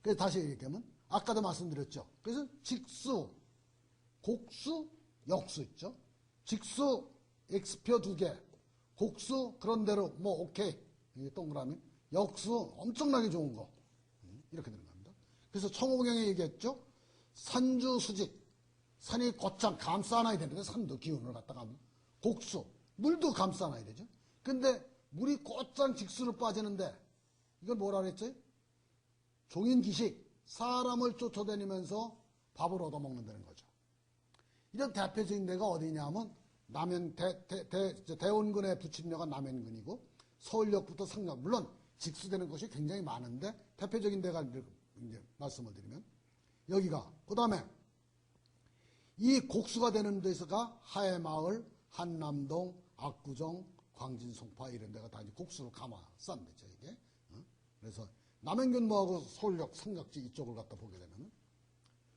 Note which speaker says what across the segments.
Speaker 1: 그래서 다시 얘기하면 아까도 말씀드렸죠. 그래서 직수, 곡수, 역수 있죠. 직수 X표 2개, 곡수 그런대로 뭐 오케이 동그라미, 역수 엄청나게 좋은 거 이렇게 되는 겁니다. 그래서 청호경에 얘기했죠. 산주수직, 산이 곧장 감싸 안아야 되는데 산도 기운을 갖다가 곡수, 물도 감싸 안아야 되죠. 근데 물이 곧장 직수로 빠지는데 이걸 뭐라 그랬지? 종인기식, 사람을 쫓아다니면서 밥을 얻어먹는다는 거죠. 이런 대표적인 데가 어디냐면 대원군의 부침려가 남현군이고 서울역부터 성남, 물론 직수되는 곳이 굉장히 많은데 대표적인 데가 이제 말씀을 드리면 여기가, 그 다음에 이 곡수가 되는 데서가 하회마을, 한남동, 압구정, 광진, 송파 이런 데가 다 이제 곡수로 감아싼 데죠, 이게. 그래서 남현군 뭐하고 서울역, 성곽지 이쪽을 갖다 보게 되면,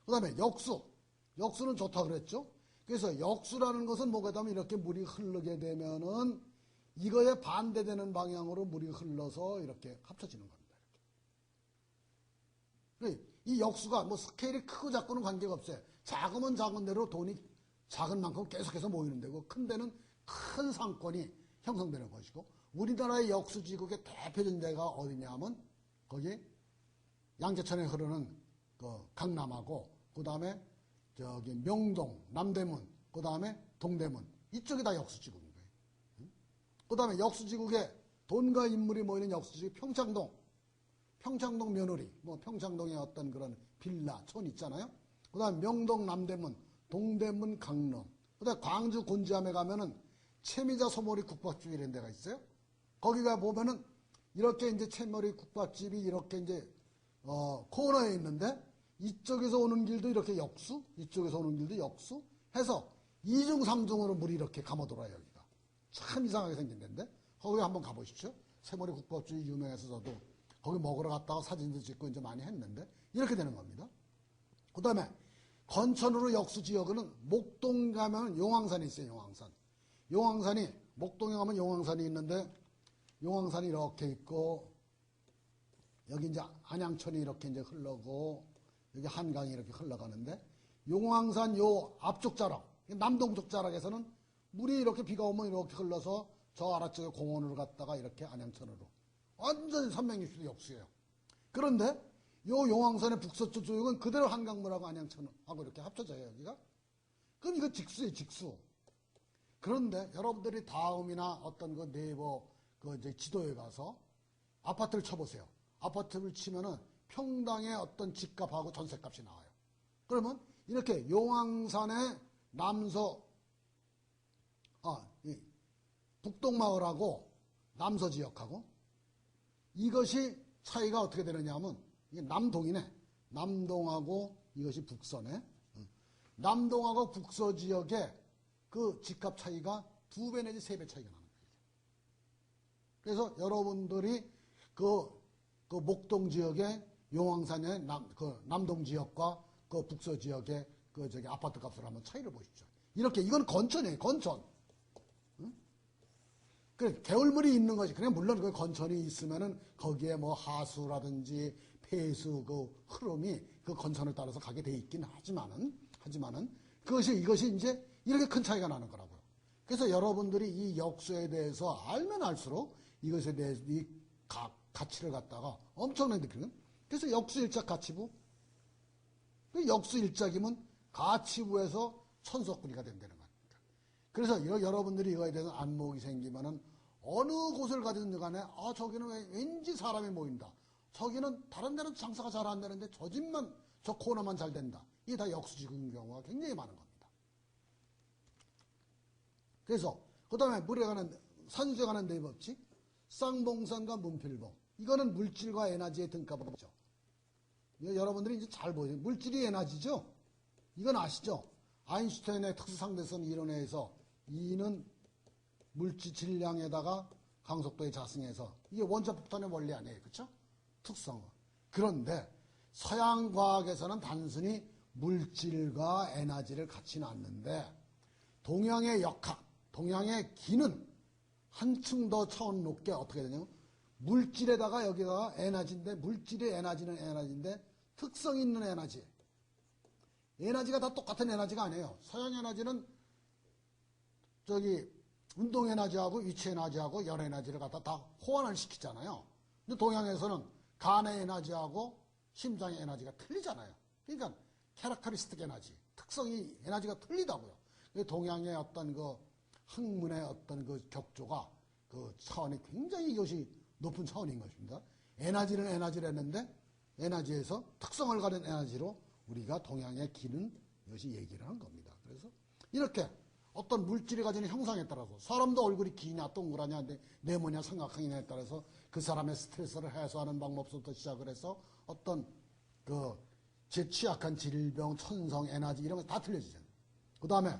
Speaker 1: 그 다음에 역수. 역수는 좋다 그랬죠? 그래서 역수라는 것은 뭐가 되면 이렇게 물이 흐르게 되면은 이거에 반대되는 방향으로 물이 흘러서 이렇게 합쳐지는 겁니다. 이렇게. 이 역수가 뭐 스케일이 크고 작고는 관계가 없어요. 작으면 작은 대로 돈이 작은 만큼 계속해서 모이는 데고, 큰 데는 큰 상권이 형성되는 것이고, 우리나라의 역수지국의 대표적인 데가 어디냐 하면 거기 양재천에 흐르는 그 강남하고, 그 다음에 저기 명동, 남대문, 그 다음에 동대문, 이쪽이 다 역수지국인 거예요. 그 다음에 역수지국에 돈과 인물이 모이는 역수지국 평창동, 평창동 며느리, 뭐 평창동에 어떤 그런 빌라, 촌 있잖아요. 그 다음에 명동, 남대문, 동대문, 강릉, 그 다음에 광주 곤지암에 가면은 채미자 소머리 국밥집 이런 데가 있어요. 거기가 보면은 이렇게 이제 채머리 국밥집이 이렇게 이제 코너에 있는데, 이쪽에서 오는 길도 이렇게 역수, 이쪽에서 오는 길도 역수 해서 이중 삼중으로 물이 이렇게 감아돌아요. 여기가 참 이상하게 생긴 데인데 거기 한번 가보십시오. 새머리 국밥집이 유명해서 저도 거기 먹으러 갔다가 사진도 찍고 이제 많이 했는데 이렇게 되는 겁니다. 그 다음에 건천으로 역수 지역은 목동 가면 용왕산이 있어요. 용왕산. 용왕산이, 목동에 가면 용왕산이 있는데, 용왕산이 이렇게 있고, 여기 이제 안양천이 이렇게 이제 흘러고, 여기 한강이 이렇게 흘러가는데, 용왕산 요 앞쪽 자락, 남동쪽 자락에서는 물이 이렇게 비가 오면 이렇게 흘러서 저 아래쪽에 공원을 갔다가 이렇게 안양천으로 완전히 360도 역수예요. 그런데 요 용왕산의 북서쪽 쪽은 그대로 한강물하고 안양천하고 이렇게 합쳐져요, 여기가. 그럼 이거 직수예요, 직수. 그런데 여러분들이 다음이나 어떤 그 네이버 그 이제 지도에 가서 아파트를 쳐보세요. 아파트를 치면은 평당의 어떤 집값하고 전세값이 나와요. 그러면 이렇게 용왕산의 남서, 북동마을하고 남서 지역하고 이것이 차이가 어떻게 되느냐 하면 이게 남동이네. 남동하고 이것이 북서네. 남동하고 북서 지역의 그 집값 차이가 2배 내지 3배 차이가 나는 거예요. 그래서 여러분들이 그 목동 지역의 용왕산의 남동 지역과 그 북서 지역의 그 저기 아파트 값을 한번 차이를 보십시오. 이렇게 이건 건천이에요, 건천. 응? 그래 개울물이 있는 것이, 그냥 물론 그 건천이 있으면은 거기에 뭐 하수라든지 폐수 그 흐름이 그 건천을 따라서 가게 돼 있긴 하지만은 이것이 이제 이렇게 큰 차이가 나는 거라고요. 그래서 여러분들이 이 역수에 대해서 알면 알수록 이것에 대해서 이 가치를 갖다가 엄청나게 느끼는. 그래서 역수일작 가치부. 역수일작이면 가치부에서 천석구리가 된다는 겁니다. 그래서 여러분들이 이거에 대해서 안목이 생기면은 어느 곳을 가든지 간에 저기는 왠지 사람이 모인다. 저기는 다른 데는 장사가 잘 안 되는데 저 집만, 저 코너만 잘 된다. 이게 다 역수지국인 경우가 굉장히 많은 겁니다. 그래서 그 다음에 물에 관한 산수에 관한 대법칙, 쌍봉선과 문필봉. 이거는 물질과 에너지의 등가법이죠. 여러분들이 이제 잘 보세요. 물질이 에너지죠. 이건 아시죠? 아인슈타인의 특수상대성 이론에서 E는 물질 질량에다가 강속도의 자승해서 이게 원자폭탄의 원리 아니에요, 그렇죠? 특수성. 그런데 서양 과학에서는 단순히 물질과 에너지를 같이 놨는데 동양의 역학, 동양의 기는 한층 더 차원 높게 어떻게 되냐면 물질에다가 여기다가 에너지인데, 물질의 에너지는 에너지인데 특성 있는 에너지. 에너지가 다 똑같은 에너지가 아니에요. 서양 에너지는 운동 에너지하고 위치 에너지하고 열 에너지를 갖다 다 호환을 시키잖아요. 근데 동양에서는 간의 에너지하고 심장의 에너지가 틀리잖아요. 그러니까 캐릭터리스틱 에너지, 특성이 에너지가 틀리다고요. 동양의 어떤 학문의 어떤 격조가 차원이 굉장히 이것이 높은 차원인 것입니다. 에너지는 에너지를 했는데 에너지에서 특성을 가진 에너지로 우리가 동양의 기는 이것이 얘기를 한 겁니다. 그래서 이렇게 어떤 물질이 가지는 형상에 따라서 사람도 얼굴이 기냐 동그라냐 네모냐 삼각형이냐에 따라서 그 사람의 스트레스를 해소하는 방법부터 시작을 해서 어떤 제 취약한 질병, 천성, 에너지 이런 거 다 틀려지잖아요. 그 다음에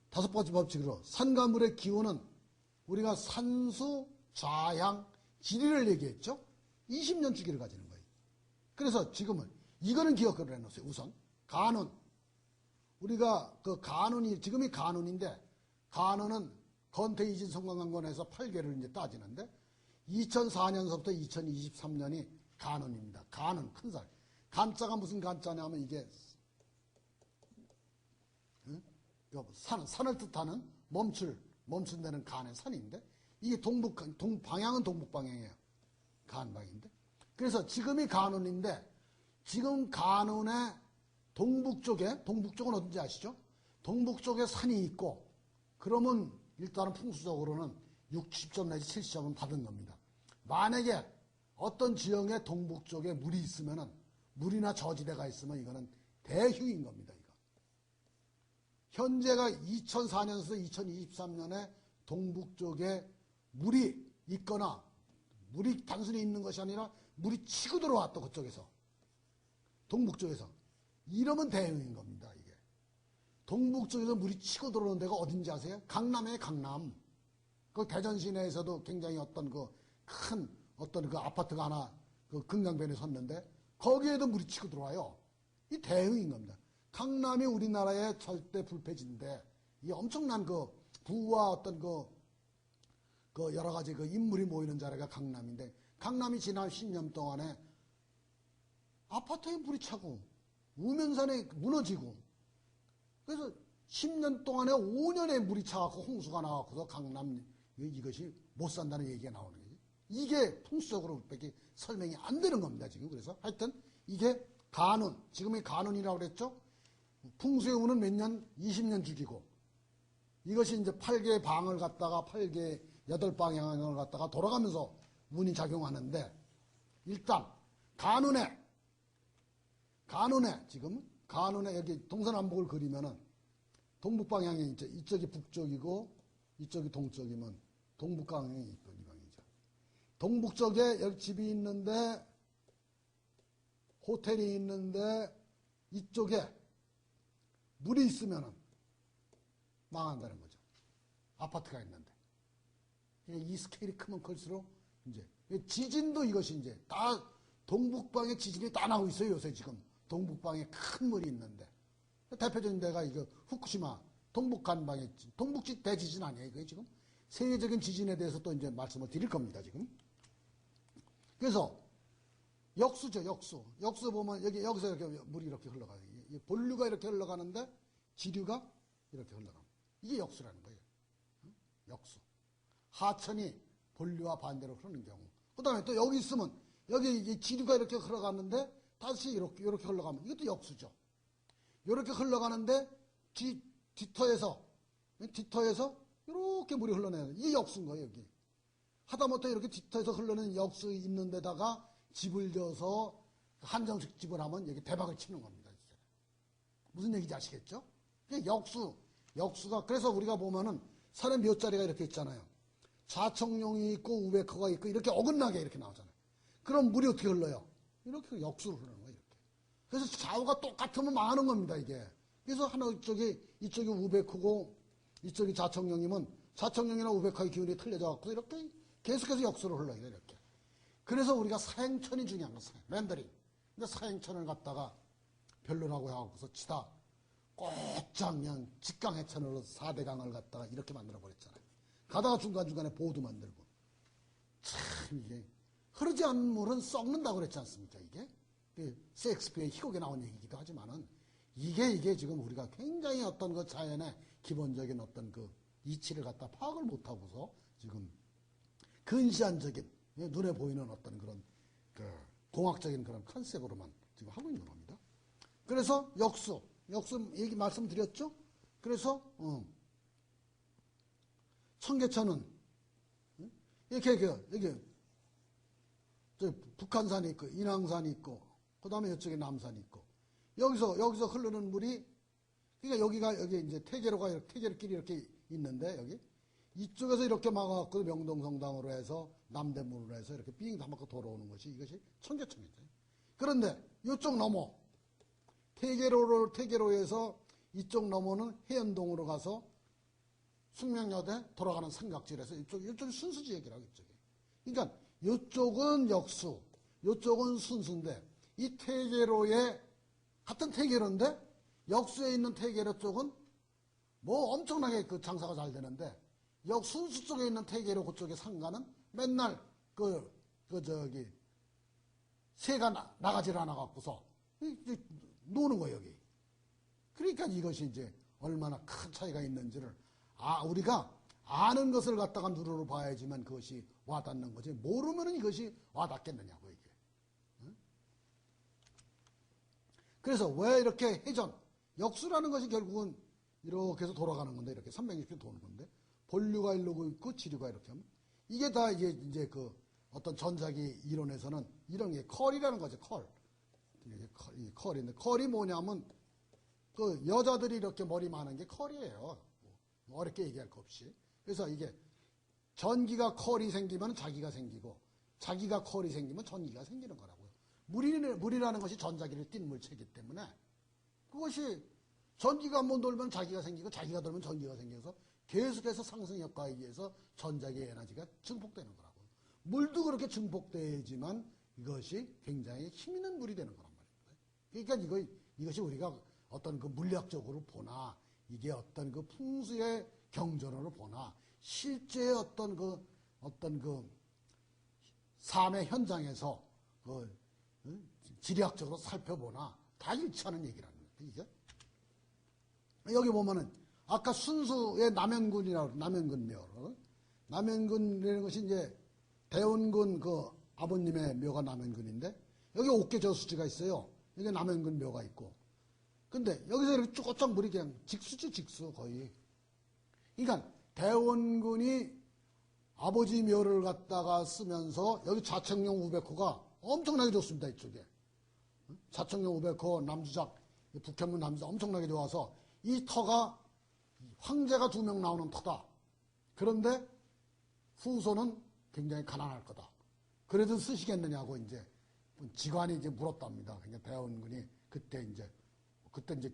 Speaker 1: 다섯 번째 법칙으로 산과 물의 기호는 우리가 산수, 좌향, 지리를 얘기했죠. 20년 주기를 가지는 거예요. 그래서 지금은 이거는 기억을 해놓으세요. 우선 간운. 우리가 간운이 지금이 간운인데 간운은 건태이진 성관관건에서 8개를 이제 따지는데 2004년서부터 2023년이 간운입니다. 간운 큰 살. 간자가 무슨 간자냐면 이게 산을 뜻하는 멈춘다는 간의 산인데 이게 방향은 동북방향이에요. 간방인데. 그래서 지금이 간운인데 지금 간운의 동북쪽은 어딘지 아시죠? 동북쪽에 산이 있고 그러면 일단은 풍수적으로는 60점 내지 70점은 받은 겁니다. 만약에 어떤 지형의 동북쪽에 물이 있으면은 물이나 저지대가 있으면 이거는 대흉인 겁니다. 이거. 현재가 2004년에서 2023년에 동북쪽에 물이 있거나 물이 단순히 있는 것이 아니라 물이 치고 들어왔다 그쪽에서 동북쪽에서 이러면 대흉인 겁니다. 이게 동북쪽에서 물이 치고 들어오는 데가 어딘지 아세요? 강남이에요. 강남. 그 대전 시내에서도 굉장히 어떤 큰 어떤 아파트가 하나 금강변에 섰는데 거기에도 물이 치고 들어와요. 이 대흉인 겁니다. 강남이 우리나라의 절대 불패지인데 이 엄청난 부와 어떤 여러 가지 인물이 모이는 자리가 강남인데 강남이 지난 10년 동안에 아파트에 물이 차고 우면산에 무너지고 그래서 10년 동안에 5년에 물이 차갖고 홍수가 나갖고서 강남 이것이 못 산다는 얘기가 나오는 거죠. 이게 풍수적으로 밖에 설명이 안 되는 겁니다. 지금 그래서 하여튼 이게 간운 지금의 간운이라고 그랬죠. 풍수의 운은 몇 년? 20년 주기고 이것이 이제 8개의 방을 갖다가 8개 8방향을 갖다가 돌아가면서 운이 작용하는데 일단 간운에 지금 간운에 여기 동서남북을 그리면은 동북방향이 이제 이쪽이 북쪽이고 이쪽이 동쪽이면 동북방향이 이 방이죠. 동북쪽에 여기 집이 있는데 호텔이 있는데 이쪽에 물이 있으면은 망한다는 거죠. 아파트가 있는데. 이 스케일이 크면 클수록 이제 지진도 이것이 이제 다 동북방에 지진이 다 나오고 있어요. 요새 지금 동북방에 큰 물이 있는데 대표적인 데가 이거 후쿠시마 동북간방에 동북지 대지진 아니에요. 이게 지금 세계적인 지진에 대해서 또 이제 말씀을 드릴 겁니다. 지금. 그래서 역수죠. 역수 보면 여기서 이렇게 물이 이렇게 흘러가요. 본류가 이렇게 흘러가는데 지류가 이렇게 흘러갑니다. 이게 역수라는 거예요. 역수. 하천이 본류와 반대로 흐르는 경우. 그 다음에 또 여기 있으면 여기 지류가 이렇게 흘러가는데 다시 이렇게 흘러가면 이것도 역수죠. 이렇게 흘러가는데 뒤터에서 이렇게 물이 흘러내는 이게 역수인 거예요. 여기. 하다못해 이렇게 뒤터에서 흘러내는 역수 있는 데다가 집을 져서 한정식 집을 하면 여기 대박을 치는 겁니다. 무슨 얘기인지 아시겠죠? 역수가 그래서 우리가 보면은 산에 몇 자리가 이렇게 있잖아요. 자청룡이 있고 우베커가 있고 이렇게 어긋나게 이렇게 나오잖아요. 그럼 물이 어떻게 흘러요? 이렇게 역수로 흐르는 거예요. 이렇게. 그래서 좌우가 똑같으면 망하는 겁니다. 이게. 그래서 하나 이쪽이 우베커고 이쪽이 자청룡이면 자청룡이나 우베커의 기운이 틀려져 갖고 이렇게 계속해서 역수로 흘러요. 이렇게. 그래서 우리가 사행천이 중요한 거예요. 맨더린. 근데 사행천을 갖다가 별로라고 해갖고서 치다 곧장 그냥 직강해천으로 4대강을 갖다가 이렇게 만들어버렸잖아요. 가다가 중간중간에 보도 만들고. 참 이게 흐르지 않는 물은 썩는다고 그랬지 않습니까 이게? 셰익스피어의 희곡에 나온 얘기이기도 하지만은 이게 지금 우리가 굉장히 어떤 그 자연의 기본적인 어떤 그 이치를 갖다 파악을 못하고서 지금 근시안적인 눈에 보이는 어떤 그런 그 공학적인 그런 컨셉으로만 지금 하고 있는 겁니다. 그래서 역수 얘기 말씀드렸죠? 그래서 청계천은 이렇게 저 북한산이 있고 인왕산이 있고 그 다음에 이쪽에 남산이 있고 여기서 흐르는 물이 그러니까 여기 이제 태계로길이 이렇게 있는데 여기 이쪽에서 이렇게 막아갖고 명동성당으로 해서 남대문으로 해서 이렇게 삥 담아갖고 돌아오는 것이 이것이 청계천이죠. 그런데 이쪽 넘어 태계로에서 이쪽 넘어는 해연동으로 가서 숙명여대 돌아가는 삼각지에서 이쪽이 순수지역이라고 이쪽이. 그러니까 이쪽은 역수, 이쪽은 순수인데 이 태계로에 같은 태계로인데 역수에 있는 태계로 쪽은 뭐 엄청나게 그 장사가 잘 되는데 순수 쪽에 있는 태계로 그쪽에 상가는 맨날 새가 나가질 않아 갖고서 노는 거예요 여기. 그러니까 이것이 이제 얼마나 큰 차이가 있는지를 우리가 아는 것을 갖다가 눈으로 봐야지만 그것이 와닿는 거지 모르면은 이것이 와닿겠느냐고 이게. 그래서 왜 이렇게 역수라는 것이 결국은 이렇게 해서 돌아가는 건데 이렇게 360도 도는 건데 본류가 일로 있고 지류가 이렇게 하면 이게 다 이제 그 어떤 전자기 이론에서는 이런 게 컬이라는 거죠. 이 컬인데 컬이 뭐냐면 그 여자들이 이렇게 머리 많은 게 컬이에요. 뭐 어렵게 얘기할 거 없이. 그래서 이게 전기가 컬이 생기면 자기가 생기고 자기가 컬이 생기면 전기가 생기는 거라고요. 물이라는 것이 전자기를 띤 물체이기 때문에 그것이 전기가 한번 돌면 자기가 생기고 자기가 돌면 전기가 생겨서 계속해서 상승 효과에 의해서 전자기의 에너지가 증폭되는 거라고요. 물도 그렇게 증폭되지만 이것이 굉장히 힘 있는 물이 되는 거란 말입니다. 그러니까 이것이 우리가 어떤 그 물리학적으로 보나 이게 어떤 그 풍수의 경전으로 보나 실제 어떤 그 삶의 현장에서 지리학적으로 살펴보나 다 일치하는 얘기라는 거예요. 이게 여기 보면은 아까 순수의 남현군묘 남현군이라는 것이 이제 대원군 그 아버님의 묘가 남현군인데 여기 옥계 저수지가 있어요. 여기 남현군 묘가 있고 근데 여기서 이렇게 쭈꼬짝 물이 그냥 직수 거의. 그러니까 대원군이 아버지 묘를 갖다가 쓰면서 여기 자청령 우백호가 엄청나게 좋습니다. 이쪽에 자청령 우백호 남주작 북현문 남주작 엄청나게 좋아서 이 터가 황제가 2명 나오는 터다. 그런데 후손은 굉장히 가난할 거다. 그래도 쓰시겠느냐고 이제 지관이 이제 물었답니다. 그러니까 대원군이 그때 이제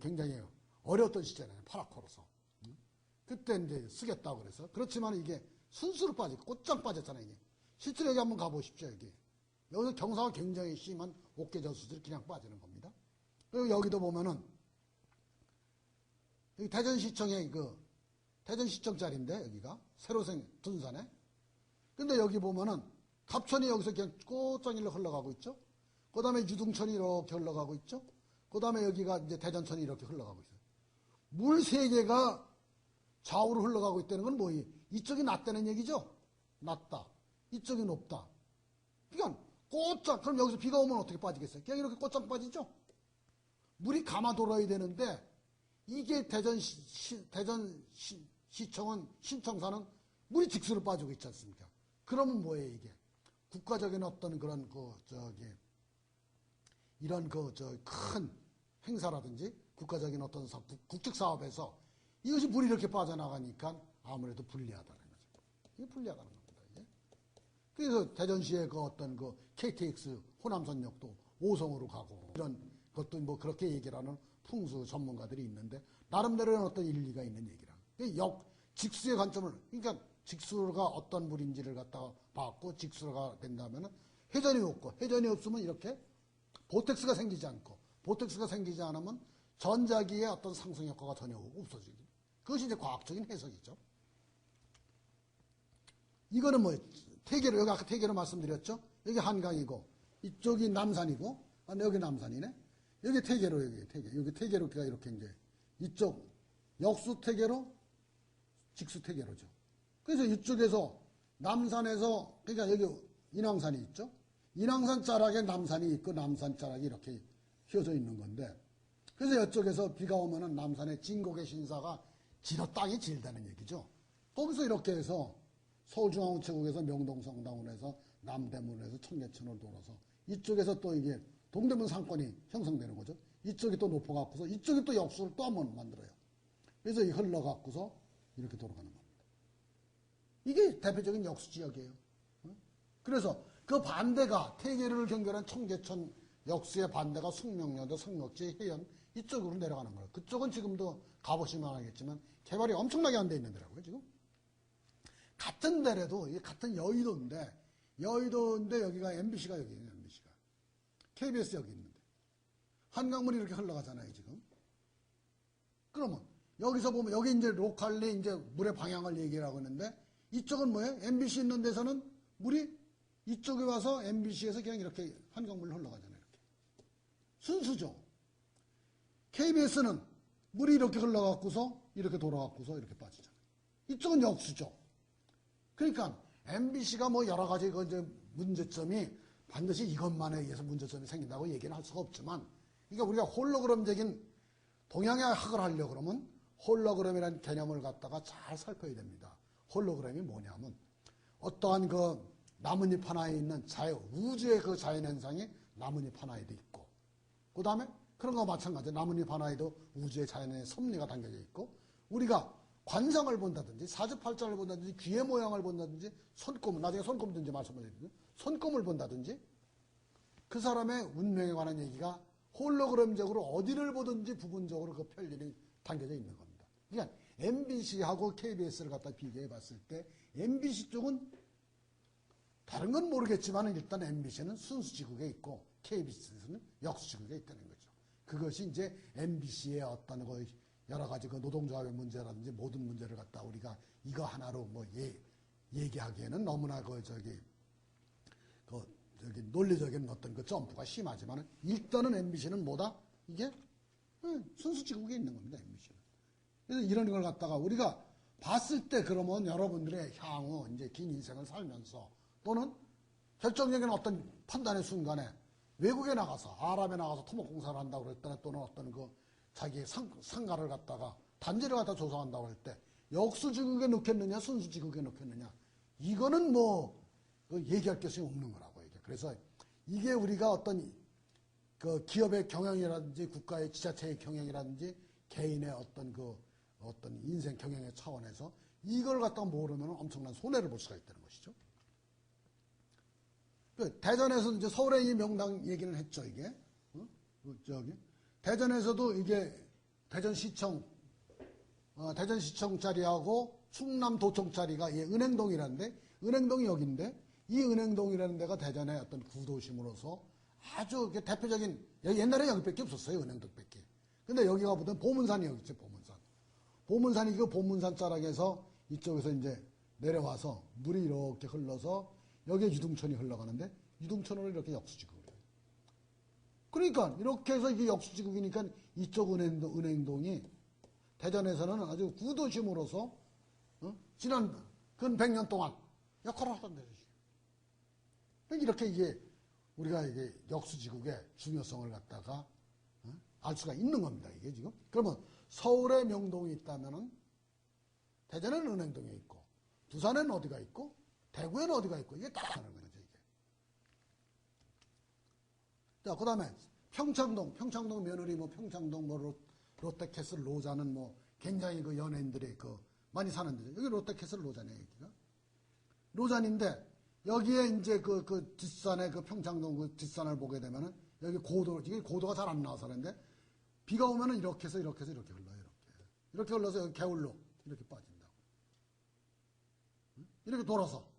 Speaker 1: 굉장히 어려웠던 시절이잖아요. 파라코로서. 그때 이제 쓰겠다고 그래서. 그렇지만 이게 순수로 빠지고 곧장 빠졌잖아요. 이게. 실제로 여기 한번 가보십시오. 여기서 경사가 굉장히 심한 옥계저수지를 그냥 빠지는 겁니다. 그리고 여기도 보면은 여기 대전시청에 대전시청짜리인데 여기가 새로생 둔산에. 근데 여기 보면은 갑천이 여기서 그냥 꽃장일로 흘러가고 있죠. 그 다음에 유등천이 이렇게 흘러가고 있죠. 그 다음에 여기가 이제 대전천이 이렇게 흘러가고 있어요. 물 3개가 좌우로 흘러가고 있다는 건 뭐예요? 이쪽이 낮다는 얘기죠? 낮다. 이쪽이 높다. 그러니까 꽃장, 그럼 여기서 비가 오면 어떻게 빠지겠어요? 그냥 이렇게 꽃장 빠지죠? 물이 감아 돌아야 되는데 이게 대전시청은 신청사는 물이 직수로 빠지고 있지 않습니까? 그러면 뭐예요 이게? 국가적인 어떤 그런 이런 큰 행사라든지 국가적인 어떤 국책 사업에서 이것이 물이 이렇게 빠져나가니까 아무래도 불리하다는 거죠. 이게 불리하다는 겁니다. 이게. 그래서 대전시의 어떤 KTX 호남선역도 5성으로 가고 이런 것도 뭐 그렇게 얘기를 하는 풍수 전문가들이 있는데 나름대로의 어떤 일리가 있는 얘기라. 직수의 관점을 그러니까 직수가 어떤 물인지를 갖다가 봤고 직수가 된다면은 회전이 없고 회전이 없으면 이렇게 보텍스가 생기지 않고 보텍스가 생기지 않으면 전자기의 어떤 상승 효과가 전혀 없어지죠. 그것이 이제 과학적인 해석이죠. 이거는 뭐 태계로 여기 아까 태계로 말씀드렸죠. 여기 한강이고 이쪽이 남산이고 아, 여기 남산이네? 여기 태계로, 여기 태계. 여기 태계로가 이렇게 이제, 이쪽, 역수 태계로, 직수 태계로죠. 그래서 이쪽에서, 남산에서, 그러니까 여기 인왕산이 있죠? 인왕산 자락에 남산이 있고, 남산 자락이 이렇게 휘어져 있는 건데, 그래서 이쪽에서 비가 오면은 남산의 진곡의 신사가 지러 땅이 질다는 얘기죠. 거기서 이렇게 해서 서울중앙우체국에서 명동성당원에서 남대문에서 청계천으로 돌아서 이쪽에서 또 이게 동대문 상권이 형성되는 거죠. 이쪽이 또 높아갖고서 이쪽이 또 역수를 또 한 번 만들어요. 그래서 이 흘러갖고서 이렇게 돌아가는 겁니다. 이게 대표적인 역수 지역이에요. 그래서 그 반대가 태계를 경계하는 청계천 역수의 반대가 숙명여도, 성록지, 해연 이쪽으로 내려가는 거예요. 그쪽은 지금도 가보시면 알겠지만 개발이 엄청나게 안 돼 있는 데라고요, 지금. 같은 데라도, 이게 같은 여의도인데 여기가 MBC가 여기 있네요, MBC가. KBS 여기 있는데. 한강물이 이렇게 흘러가잖아요, 지금. 그러면, 여기서 보면, 여기 이제 로컬리 이제 물의 방향을 얘기하고 있는데, 이쪽은 뭐예요? MBC 있는 데서는 물이 이쪽에 와서 MBC에서 그냥 이렇게 한강물로 흘러가잖아요, 이렇게. 순수죠. KBS는 물이 이렇게 흘러갖고서, 이렇게 돌아갖고서 이렇게 빠지잖아요. 이쪽은 역수죠. 그러니까 MBC가 뭐 여러 가지 그 이제 문제점이 반드시 이것만에 의해서 문제점이 생긴다고 얘기는 할 수가 없지만, 그러니까 우리가 홀로그램적인 동양의 학을 하려고 그러면 홀로그램이라는 개념을 갖다가 잘 살펴야 됩니다. 홀로그램이 뭐냐면 어떠한 그 나뭇잎 하나에 있는 우주의 그 자연현상이 나뭇잎 하나에도 있고, 그 다음에 그런 거 마찬가지로 나뭇잎 하나에도 우주의 자연의 섭리가 담겨져 있고, 우리가 관상을 본다든지 사주팔자를 본다든지 귀의 모양을 본다든지 손금, 나중에 손금든지 말씀드리거든요. 손금을 본다든지 그 사람의 운명에 관한 얘기가 홀로그램적으로 어디를 보든지 부분적으로 그 편견이 담겨져 있는 겁니다. 그러니까 MBC하고 KBS를 갖다 비교해 봤을 때 MBC 쪽은 다른 건 모르겠지만 일단 MBC는 순수지국에 있고 KBS는 역수지국에 있다는 거죠. 그것이 이제 MBC의 어떤 그 여러 가지 그 노동조합의 문제라든지 모든 문제를 갖다 우리가 이거 하나로 뭐 얘기하기에는 너무나 저기 논리적인 어떤 그 점프가 심하지만 일단은 MBC는 뭐다? 이게 순수지국에 있는 겁니다, MBC는. 그래서 이런 걸 갖다가 우리가 봤을 때 그러면 여러분들의 향후 이제 긴 인생을 살면서 또는 결정적인 어떤 판단의 순간에 외국에 나가서 아랍에 나가서 토목공사를 한다고 그랬더니 또는 어떤 그 자기 상가를 갖다가 단지를 갖다 조성한다고 할 때 역수지국에 넣겠느냐 순수지국에 넣겠느냐 이거는 뭐 얘기할 것이 없는 거라고 이게. 그래서 이게 우리가 어떤 그 기업의 경영이라든지 국가의 지자체의 경영이라든지 개인의 어떤 인생 경영의 차원에서 이걸 갖다가 모르면 엄청난 손해를 볼 수가 있다는 것이죠. 대전에서 이제 서울의 이 명당 얘기는 했죠, 이게. 대전에서도 이게 대전시청 자리하고 충남도청 자리가 은행동이라는데, 은행동이 여기인데, 이 은행동이라는 데가 대전의 어떤 구도심으로서 아주 대표적인, 옛날에 여기밖에 없었어요, 은행동밖에. 근데 여기가 보면 보문산이 여기 있죠, 보문산. 보문산이 그 보문산 자락에서 이쪽에서 이제 내려와서 물이 이렇게 흘러서 여기에 유등천이 흘러가는데 유등천으로 이렇게 역수지국을 해요. 그러니까 이렇게 해서 이게 역수지국이니까 이쪽 은행동이 대전에서는 아주 구도심으로서 지난 근 100년 동안 역할을 하던 데죠. 이렇게 이게 우리가 이게 역수지국의 중요성을 갖다가 알 수가 있는 겁니다. 이게 지금. 그러면 서울에 명동이 있다면은 대전에는 은행동이 있고 부산에는 어디가 있고 대구에는 어디가 있고 이게 딱 하는 거죠, 이게. 자, 그 다음에 평창동 며느리 뭐 평창동 뭐 롯데캐슬 로자는 뭐 굉장히 그 연예인들이 많이 사는 데죠. 여기 롯데캐슬 로자네요, 여기가. 로잔인데 여기에 이제 그 뒷산에 그 평창동 그 뒷산을 보게 되면은 여기 이게 고도가 잘 안 나와서 그런데 비가 오면은 이렇게 해서 이렇게 흘러요, 이렇게 흘러서 여기 개울로 이렇게 빠진다고. 이렇게 돌아서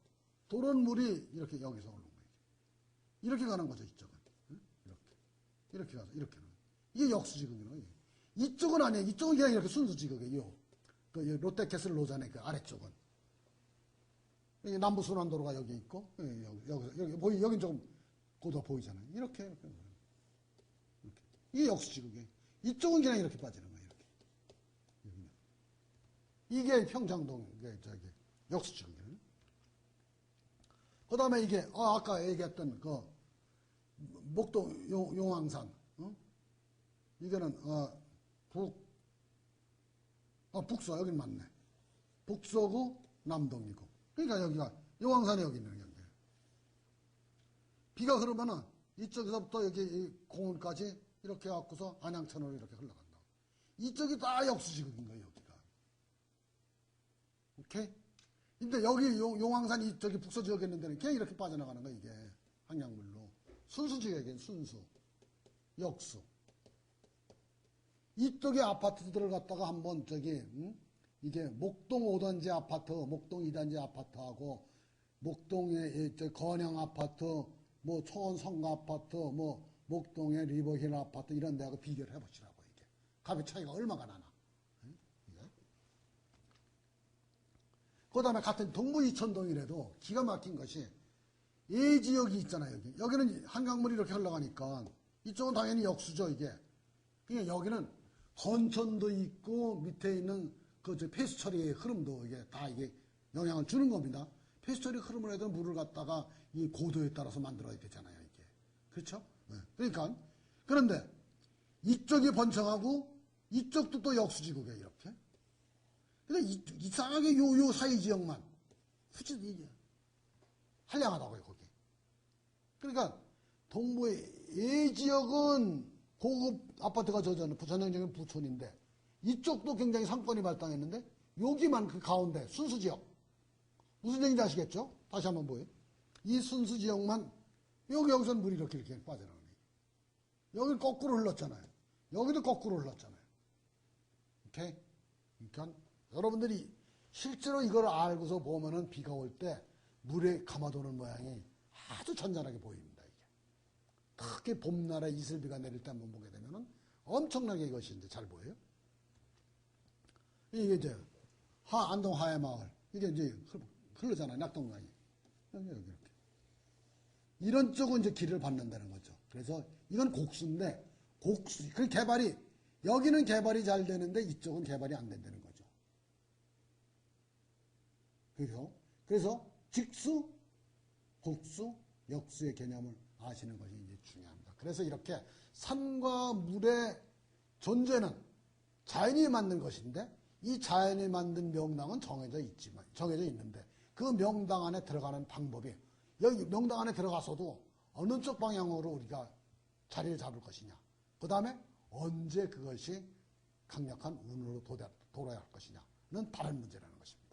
Speaker 1: 도는 물이 이렇게 여기서 오는 거예요. 이렇게 가는 거죠, 이쪽은. 이렇게 가서 이렇게 가는 거예요. 이게 역수지극이에요. 이쪽은 아니에요. 이쪽은 그냥 이렇게 순수지극이에요. 그 롯데캐슬 로잔의 그 아래쪽은. 남부순환도로가 여기 있고 여기 조금 고도 보이잖아요. 이렇게. 이게 역수지극이에요. 이쪽은 그냥 이렇게 빠지는 거예요. 이렇게. 이게 평창동, 저기, 역수지극이에요. 그 다음에 이게, 아까 얘기했던 그, 목동 용왕산, 이거는, 북서, 여긴 맞네. 북서고, 남동이고. 그러니까 여기가, 용왕산이 여기 있는 거예요. 비가 흐르면은, 이쪽에서부터 여기 공원까지 이렇게 갖고서 안양천으로 이렇게 흘러간다. 이쪽이 다 역수지극인 거예요, 여기가. 오케이? 근데 여기 용왕산 이쪽이 북서 지역에 있는 데는 그냥 이렇게 빠져나가는 거야, 이게. 항양물로. 순수 지역이에요, 순수. 역수. 이쪽에 아파트들을 갖다가 한번 이게 목동 5단지 아파트, 목동 2단지 아파트하고 목동의 건양 아파트, 뭐 초원 성가 아파트, 뭐 목동의 리버힐 아파트 이런 데하고 비교를 해보시라고 이게. 값의 차이가 얼마가 나나. 그 다음에 같은 동부 이천동이라도 기가 막힌 것이 이 지역이 있잖아요. 여기는 한강물이 이렇게 흘러가니까 이쪽은 당연히 역수죠, 이게. 그러니까 여기는 건천도 있고 밑에 있는 그 폐수처리의 흐름도 이게 다 이게 영향을 주는 겁니다. 폐수처리 흐름을 해도 물을 갖다가 이 고도에 따라서 만들어야 되잖아요, 이게. 그렇죠? 네. 그러니까 그런데 이쪽이 번창하고 이쪽도 또 역수지국이에요, 이렇게. 근데 이상하게 요 사이 지역만 이게 한량하다고요, 거기. 그러니까 동부의 이 지역은 고급 아파트가 저잖아요. 부천행정은 부촌인데 이쪽도 굉장히 상권이 발달했는데 여기만 그 가운데 순수 지역 무슨 얘기인지 아시겠죠? 다시 한번 보여요. 이 순수 지역만 여기서는 물이 이렇게 빠져나가는 거예요. 여기는 거꾸로 흘렀잖아요. 여기도 거꾸로 흘렀잖아요. 오케이? 그러니까 여러분들이 실제로 이걸 알고서 보면은 비가 올 때 물에 감아도는 모양이 아주 잔잔하게 보입니다. 이게. 특히 봄날에 이슬비가 내릴 때 한번 보게 되면은 엄청나게 이것이 이제 잘 보여요. 이게 이제 안동 하회마을 이게 이제 흐르잖아요. 낙동강이 이렇게 이런 쪽은 이제 길을 받는다는 거죠. 그래서 이건 곡수인데 그 개발이 여기는 개발이 잘 되는데 이쪽은 개발이 안 된다는 거죠. 그래서 직수, 곡수, 역수의 개념을 아시는 것이 이제 중요합니다. 그래서 이렇게 산과 물의 존재는 자연이 만든 것인데 이 자연이 만든 명당은 정해져 있는데 그 명당 안에 들어가는 방법이 여기 명당 안에 들어가서도 어느 쪽 방향으로 우리가 자리를 잡을 것이냐. 그 다음에 언제 그것이 강력한 운으로 돌아야 할 것이냐는 다른 문제라는 것입니다.